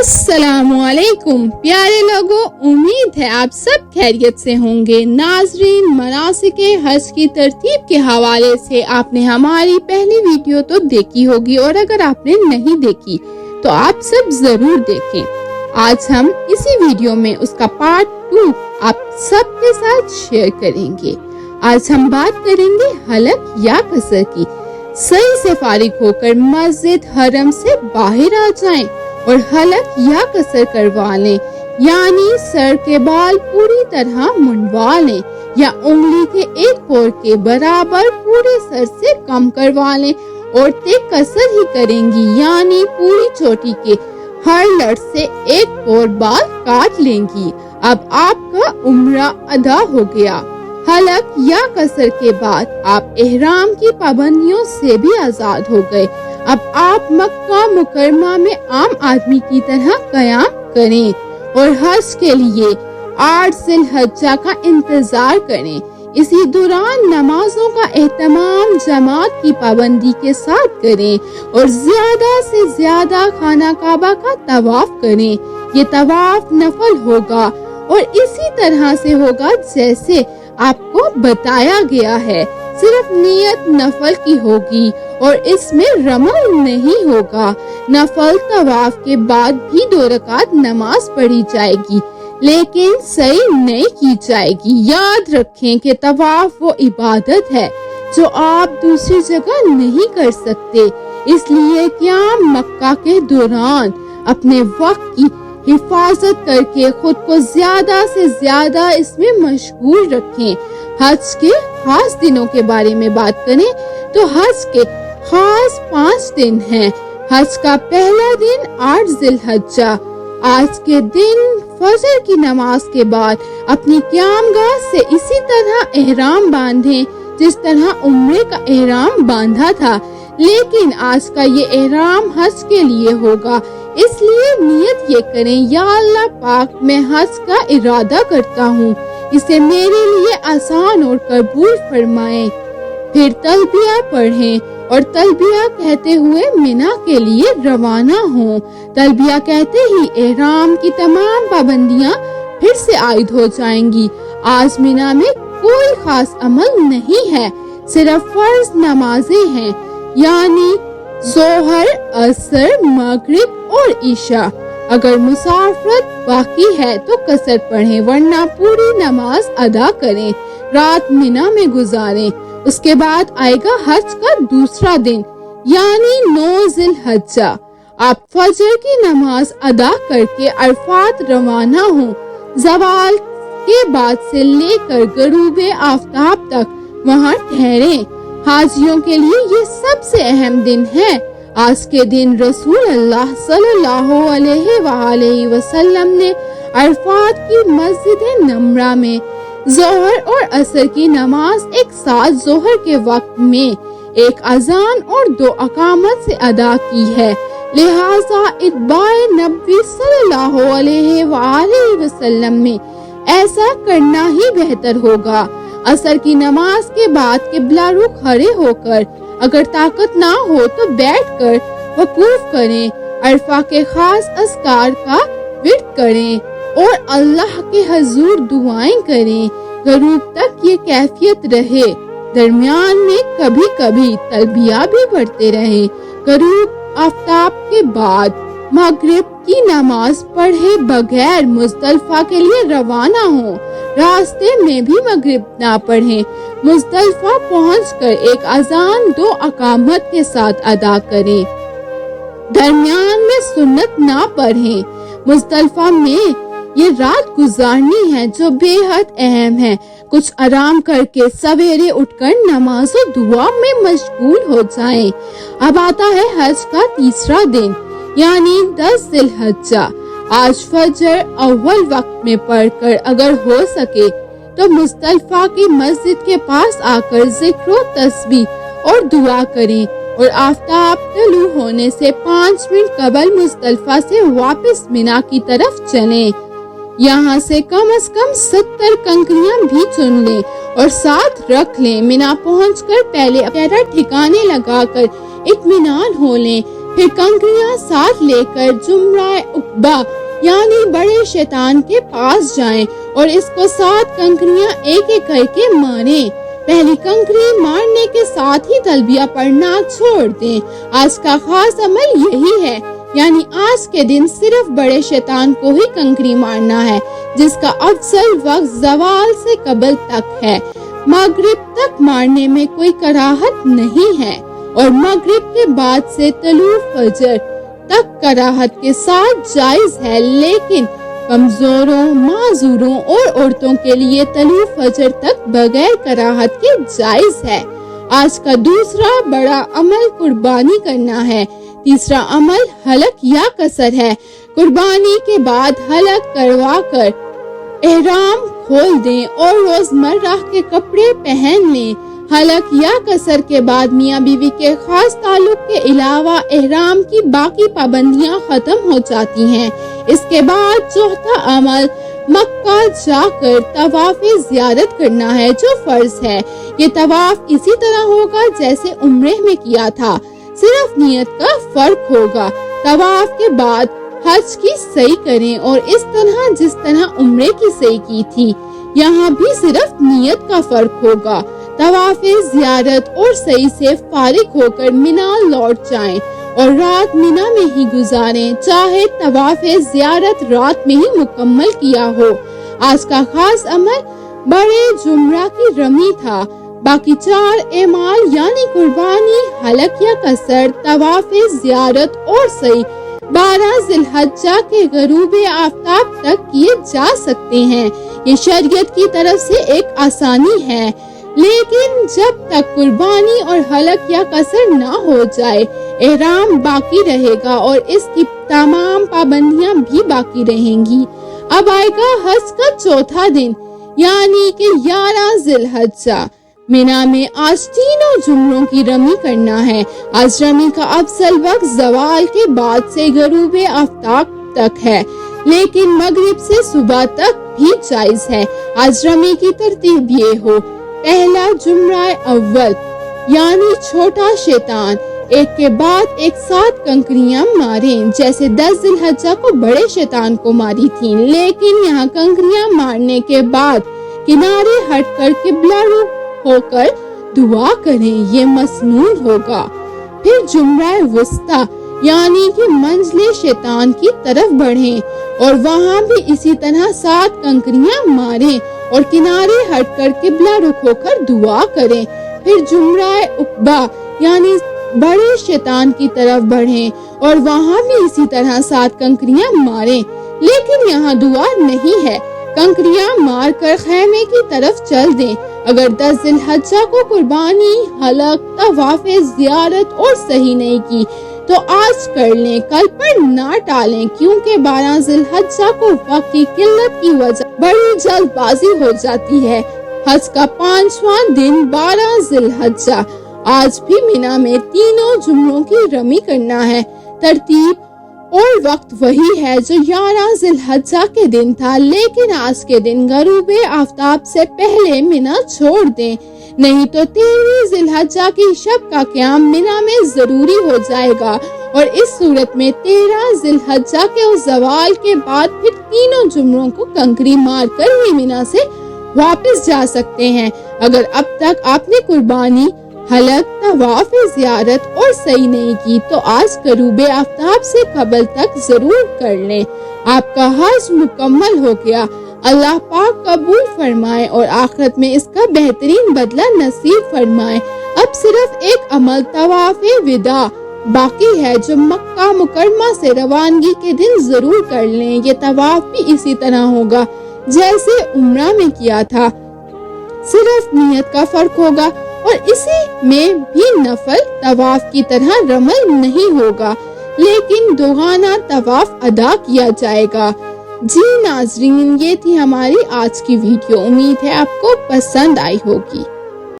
अस्सलामुअलैकुम प्यारे लोगों, उम्मीद है आप सब खैरियत से होंगे। नाजरीन, मनासिके हज की तरतीब के हवाले से आपने हमारी पहली वीडियो तो देखी होगी और अगर आपने नहीं देखी तो आप सब जरूर देखें। आज हम इसी वीडियो में उसका पार्ट 2 आप सबके साथ शेयर करेंगे। आज हम बात करेंगे हलक या कसर की। सही से फारिग होकर मस्जिद हरम से बाहर आ जाएं और हलक या कसर करवा लें, यानी सर के बाल पूरी तरह मुंडवा लें या उंगली के एक पोर के बराबर पूरे सर से कम करवा लें। औरतें कसर ही करेंगी, यानी पूरी चोटी के हर लड़ से एक पोर बाल काट लेंगी। अब आपका उम्रा अदा हो गया। हलक या कसर के बाद आप एहराम की पाबंदियों से भी आजाद हो गए। अब आप मक्का मुकरमा में आम आदमी की तरह कयाम करें और हज के लिए 8 ज़िलहज्जा का इंतजार करें। इसी दौरान नमाजों का एहतमाम जमात की पाबंदी के साथ करें और ज्यादा से ज्यादा खाना काबा का तवाफ करें। ये तवाफ नफल होगा और इसी तरह से होगा जैसे आपको बताया गया है। सिर्फ नियत नफल की होगी और इसमें रमल नहीं होगा। नफल तवाफ के बाद भी 2 रकात नमाज पढ़ी जाएगी, लेकिन सही नहीं की जाएगी। याद रखें कि तवाफ वो इबादत है जो आप दूसरी जगह नहीं कर सकते। इसलिए क़याम मक्का के दौरान अपने वक्त की हिफाजत करके खुद को ज्यादा से ज्यादा इसमें मशगूल रखें। हज के खास दिनों के बारे में बात करें तो हज के खास 5 दिन हैं। हज का पहला दिन 8 ज़िलहज्जा। आज के दिन फजर की नमाज के बाद अपनी क़यामगाह से इसी तरह एहराम बांधें जिस तरह उम्रे का एहराम बांधा था, लेकिन आज का ये एहराम हज के लिए होगा। इसलिए नियत ये करें, या अल्लाह पाक, मैं हज का इरादा करता हूँ, इसे मेरे लिए आसान और कबूल फरमाएं। फिर तलबिया पढ़ें और तलबिया कहते हुए मिना के लिए रवाना हों। तलबिया कहते ही एहराम की तमाम पाबंदियां फिर से आयद हो जाएंगी। आज मिना में कोई खास अमल नहीं है, सिर्फ फर्ज नमाजें हैं, यानी जोहर, असर, मगरिब और ईशा। अगर मुसाफरत बाकी है तो कसर पढ़ें, वरना पूरी नमाज अदा करें। रात मिना में गुजारें। उसके बाद आएगा हज का दूसरा दिन, यानी 9 ज़िलहज्जा। आप फजर की नमाज अदा करके अरफात रवाना हो। ज़वाल के बाद से लेकर गरूबे आफ्ताब तक वहाँ ठहरें। हाजियों के लिए ये सबसे अहम दिन है। आज के दिन रसूल अल्लाह सल्लल्लाहु अलैहि वसल्लम ने अरफात की मस्जिद नमरा में जोहर और असर की नमाज एक साथ जोहर के वक्त में एक अजान और 2 अकामत से अदा की है। लिहाजा इत्बाए नबी सल्लल्लाहु अलैहि वसल्लम में ऐसा करना ही बेहतर होगा। असर की नमाज के बाद किबला रुख खड़े होकर, अगर ताकत ना हो तो बैठकर वकूफ करें। अरफा के खास अस्कार का विर्द करें और अल्लाह के हजूर दुआएं करें। गरूब तक ये कैफियत रहे। दरमियान में कभी कभी तलबिया भी पढ़ते रहे। गरूब आफ्ताब के बाद मगरिब की नमाज पढ़े बगैर मुज़दलिफा के लिए रवाना हो। रास्ते में भी मगरिब ना पढ़ें। मुज़दलिफा पहुंचकर एक अजान 2 अकामत के साथ अदा करें। दरमियान में सुन्नत ना पढ़ें। मुज़दलिफा में ये रात गुजारनी है जो बेहद अहम है। कुछ आराम करके सवेरे उठकर नमाज और दुआ में मशगूल हो जाएं। अब आता है हज का तीसरा दिन, यानी 10 ज़िलहज्जा। आज फजर अव्वल वक्त में पढ़कर अगर हो सके तो मुज़दलिफा की मस्जिद के पास आकर जिक्र तस्बीह और दुआ करें और आफ्ताब तलू होने से 5 मिनट कबल मुज़दलिफा से वापस मिना की तरफ चलें। यहाँ से कम 70 कंकरियां भी चुन लें और साथ रख लें। मिना पहुंचकर पहले पैरा ठिकाने लगाकर इत्मीनान हो लें। फिर कंकरियां साथ लेकर जुमराए उकबा यानी बड़े शैतान के पास जाएं और इसको 7 कंकरियां एक एक करके मारें। पहली कंकरी मारने के साथ ही तलबिया पढ़ना छोड़ दें। आज का खास अमल यही है, यानी आज के दिन सिर्फ बड़े शैतान को ही कंकरी मारना है, जिसका अफजल वक्त ज़वाल से कबल तक है। मगरिब तक मारने में कोई कराहत नहीं है और मगरिब के बाद से तलू फजर तक कराहत के साथ जायज है, लेकिन कमजोरों, माजूरों और औरतों के लिए तलू फजर तक बगैर कराहत के जायज है। आज का दूसरा बड़ा अमल कुर्बानी करना है। तीसरा अमल हलक या कसर है। कुर्बानी के बाद हलक करवा कर एहराम खोल दें और रोजमर्रा के कपड़े पहन लें। हलक या कसर के बाद मियाँ बीवी के खास ताल्लुक के अलावा एहराम की बाकी पाबंदियां खत्म हो जाती हैं। इसके बाद चौथा अमल मक्का जाकर तवाफ़े ज़ियारत करना है, जो फर्ज है। ये तवाफ इसी तरह होगा जैसे उम्रे में किया था, सिर्फ नियत का फर्क होगा। तवाफ के बाद हज की सही करें और इस तरह जिस तरह उम्रे की सही की थी, यहाँ भी सिर्फ नियत का फर्क होगा। तवाफ़े ज़ियारत और सही से फारिग होकर मिना लौट जाएं और रात मिना में ही गुजारें, चाहे तवाफ़े ज़ियारत रात में ही मुकम्मल किया हो। आज का खास अमल बड़े जुमरा की रमी था। बाकी 4 एमाल यानी कुर्बानी, हलक या कसर, तवाफ़े ज़ियारत और सही 12 ज़िलहज्जा के गरूब आफ्ताब तक किए जा सकते हैं। ये शरीयत की तरफ से एक आसानी है, लेकिन जब तक कुर्बानी और हलक या कसर ना हो जाए, एहराम बाकी रहेगा और इसकी तमाम पाबंदियां भी बाकी रहेंगी। अब आएगा हज का चौथा दिन, यानी कि 11 ज़िलहज्जा। मिना में आज तीनों जुमरों की रमी करना है। आज रमी का अफजल वक्त ज़वाल के बाद से गरूब आफ्ताब तक है, लेकिन मगरिब से सुबह तक भी जायज है। आज रमी की तरतीब ये हो: पहला जुमरा अव्वल यानी छोटा शैतान, एक के बाद एक 7 कंकरियां मारें, जैसे 10 ज़िलहज्जा को बड़े शैतान को मारी थी, लेकिन यहाँ कंकरियां मारने के बाद किनारे हटकर किबला रुख होकर दुआ करें, ये मसनून होगा। फिर जुमरा वुस्ता यानी कि मंजिले शैतान की तरफ बढ़ें और वहाँ भी इसी तरह 7 कंकरियां मारें और किनारे हटकर किबला रुख होकर दुआ करें। फिर जुमरा उकबा यानी बड़े शैतान की तरफ बढ़ें और वहाँ भी इसी तरह 7 कंकरियां मारें, लेकिन यहाँ दुआ नहीं है। कंकरियां मारकर खैमे की तरफ चल दें। अगर 10 ज़िलहज्जा को कुर्बानी, हलक, तवाफ़े ज़ियारत और सही नहीं की तो आज कर लें, कल पर ना टालें, क्योंकि 12 ज़िलहज्जा को वक्त की किल्लत की वजह बड़ी जल्दबाजी हो जाती है। हज का 5वां दिन 12 ज़िलहज्जा। आज भी मिना में तीनों जुमरों की रमी करना है। तरतीब और वक्त वही है जो 11 ज़िलहज्जा के दिन था, लेकिन आज के दिन गरूब आफ्ताब से पहले मिना छोड़ दें, नहीं तो 13 ज़िलहज्जा की शब का क़याम मिना में जरूरी हो जाएगा और इस सूरत में 13 ज़िलहज्जा के उस ज़वाल के बाद फिर तीनों जुमरों को कंकरी मार कर ही मिना से वापस जा सकते हैं। अगर अब तक आपने कुर्बानी, हलक, तवाफ़े ज़ियारत और सही नहीं की तो आज गरूब आफ्ताब से कबल तक जरूर कर लें। आपका हज मुकम्मल हो गया। अल्लाह पाक कबूल फरमाए और आखिरत में इसका बेहतरीन बदला नसीब फरमाए। अब सिर्फ एक अमल तवाफ़े विदा बाकी है, जो मक्का मुकरमा से रवानगी के दिन जरूर कर लें। ये तवाफ भी इसी तरह होगा जैसे उम्रा में किया था, सिर्फ नियत का फर्क होगा और इसी में भी नफल तवाफ की तरह रमल नहीं होगा, लेकिन दोगाना तवाफ अदा किया जाएगा। जी नाजरीन, ये थी हमारी आज की वीडियो। उम्मीद है आपको पसंद आई होगी।